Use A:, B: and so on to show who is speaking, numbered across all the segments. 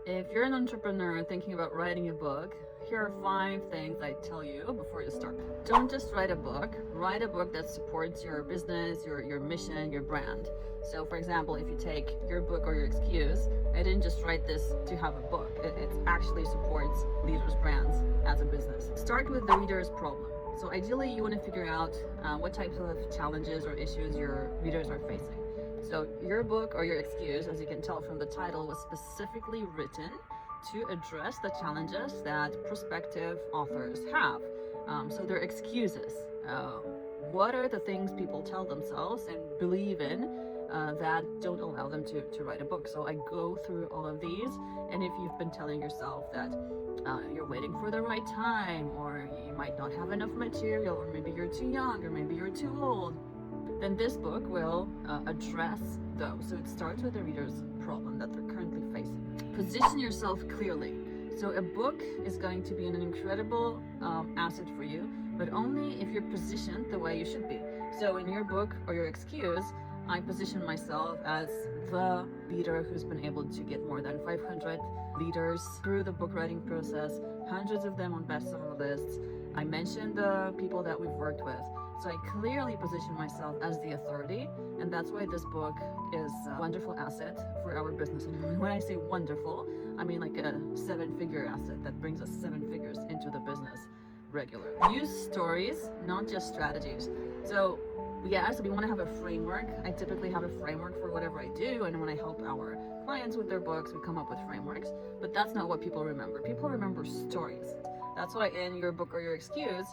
A: If you're an entrepreneur thinking about writing a book, here are 5 things I tell you before you start. Don't just write a book that supports your business, your mission, your brand. So for example, if you take your book or your excuse, I didn't just write this to have a book. It actually supports leaders' brands as a business. Start with the reader's problem. So ideally you want to figure out what types of challenges or issues your readers are facing. So your book or your excuse, as you can tell from the title, was specifically written to address the challenges that prospective authors have. So they're excuses. What are the things people tell themselves and believe in that don't allow them to write a book? So I go through all of these, and if you've been telling yourself that you're waiting for the right time, or you might not have enough material, or maybe you're too young, or maybe you're too old, then this book will address those. So it starts with the reader's problem that they're currently facing. Position yourself clearly. So a book is going to be an incredible asset for you, but only if you're positioned the way you should be. So in your book or your excuse, I position myself as the leader who's been able to get more than 500 leaders through the book writing process, hundreds of them on bestseller lists. I mentioned the people that we've worked with. So I clearly position myself as the authority, and that's why this book is a wonderful asset for our business. And when I say wonderful, I mean like a 7-figure asset that brings us 7 figures into the business regularly. Use stories, not just strategies. So yes, we want to have a framework. I typically have a framework for whatever I do, and when I help our clients with their books, we come up with frameworks, but that's not what people remember. People remember stories. That's why in your book or your excuse,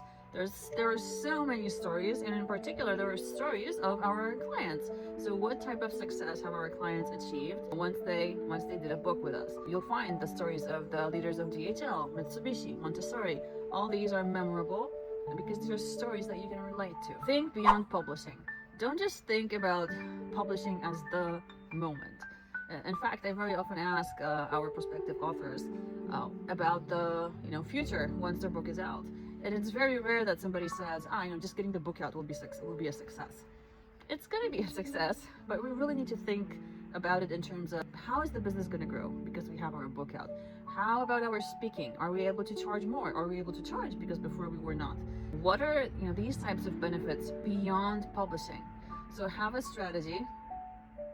A: there are so many stories, and in particular, there are stories of our clients. So what type of success have our clients achieved once they did a book with us? You'll find the stories of the leaders of DHL, Mitsubishi, Montessori. All these are memorable because these are stories that you can relate to. Think beyond publishing. Don't just think about publishing as the moment. In fact, I very often ask our prospective authors about the future once their book is out. And it's very rare that somebody says, just getting the book out will be a success. It's going to be a success, but we really need to think about it in terms of how is the business going to grow because we have our book out. How about our speaking? Are we able to charge more? Are we able to charge because before we were not? What are these types of benefits beyond publishing? So have a strategy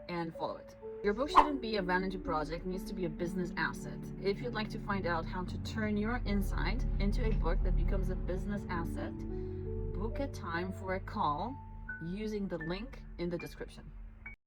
A: and follow it. Your book shouldn't be a vanity project, it needs to be a business asset. If you'd like to find out how to turn your insight into a book that becomes a business asset, book a time for a call using the link in the description.